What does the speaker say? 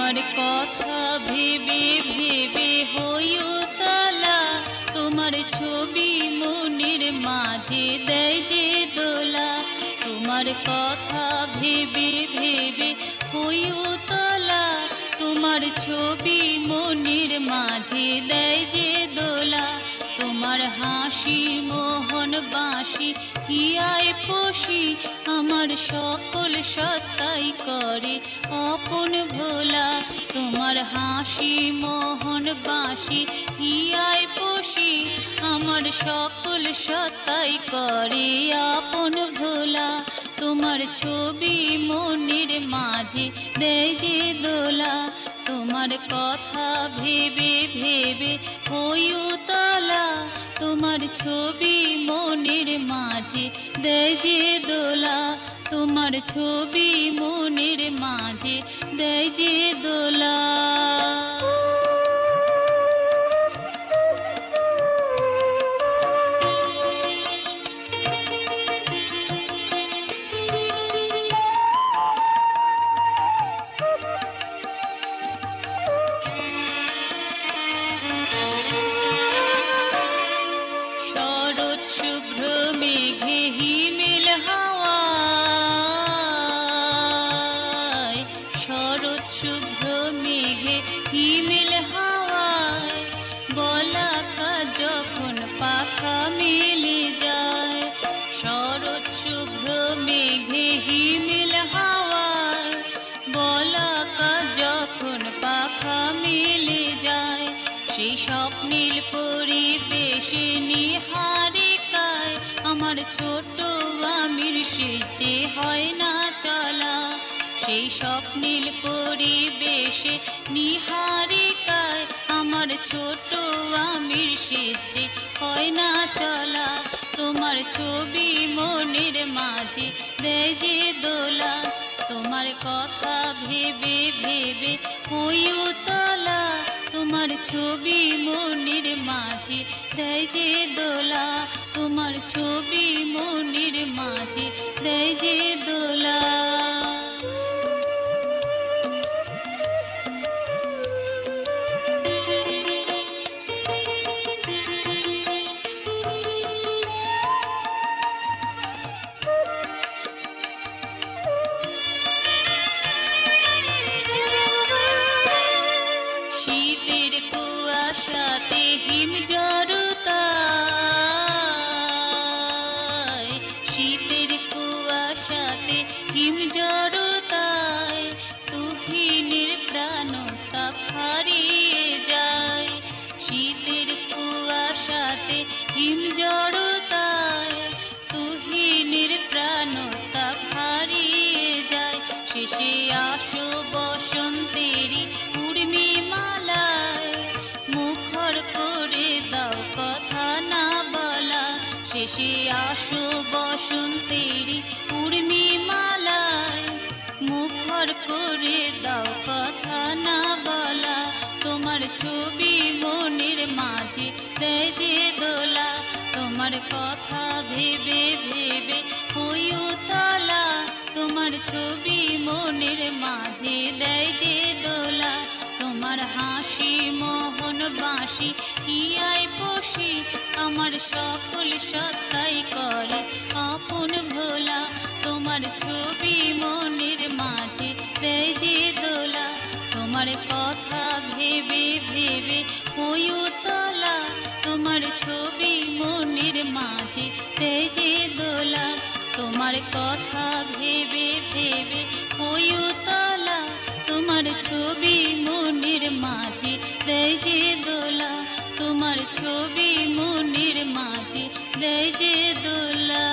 তোমার কথা ভেবে ভেবে হই উতলা, তোমার ছবি মনের মাঝে দেয় যে দোলা। তোমার কথা ভেবে ভেবে হই উতলা, তোমার ছবি মনের মাঝে দেয় যে দোলা। তোমার হাসি মোহন বাঁশি হিয়ায় পশি, আমার সকল সত্তাই করে আপন ভোলা। তোমার হাসি মোহন বাঁশি হিয়ায় পশি, আমার সকল সত্তাই করে আপন ভোলা। তোমার ছবি মনের মাঝে দেয় যে দোলা, তোমার কথা ভেবে ভেবে হই উতলা, তোমার ছবি মনের মাঝে দেয় যে দোলা। তোমার ছবি মনের মাঝে দেয় যে দোলা। শরৎ শুভ্র মেঘে হিমেল হাওয়ায়, শরৎ শুভ্র মেঘে হিমেল হাওয়ায়, বলাকা যখন পাখা মেলে যায়। শরৎ শুভ্র মেঘে হিমেল হাওয়ায়, বলাকা যখন পাখা মেলে যায়। সেই স্বপ্নীল পরিবেশে নিহারিকায়, আমার ছোট আমির শেষ যে হয় না চলা। সেই স্বপ্নীল পরিবেশে নিহারিকায়, আমার ছোট আমির শেষ যে হয় না চলা। তোমার ছবি মনের মাঝে দেয় যে দোলা, তোমার কথা ভেবে ভেবে হই উতলা, তোমার ছবি মনের মাঝে দেয় যে দোলা। তোমার ছবি মনের মাঝে দেয় যে দোলা। শীতের কুয়াশাতে হিম জড়তায়, শীতের কুয়াশাতে হিম জড়তায়, তুহিনের প্রাণতাপ হারিয়ে যায়। শীতের কুয়াশাতে হিম জড়তায়, তুহিনের প্রাণতাপ হারিয়ে যায়। শেষে আসো বসন্তেরই উর্মি মালায়, মুখর করে দাও কথা না বলা। শেষে আসো বসন্তেরই উর্মি মালায়, মুখর করে দাও কথা না বলা। তোমার ছবি মনের মাঝে দেয় যে দোলা, তোমার কথা ভেবে ভেবে হই উতলা, তোমার ছবি মনের মাঝে দেয় যে দোলা। তোমার হাসি মোহন বাঁশি হিয়ায় পশি, আমার সকল সত্তাই করে আপন ভোলা। তোমার ছবি মনের মাঝে দেয় যে দোলা, তোমার কথা ভেবে ভেবে হই উতলা, তোমার ছবি মনের মাঝে দেয় যে দোলা। তোমার কথা ভেবে ভেবে হই উতলা, তোমার ছবি মনের মাঝে দেয় যে দোলা। তোমার ছবি মনের মাঝে দেয় যে দোলা।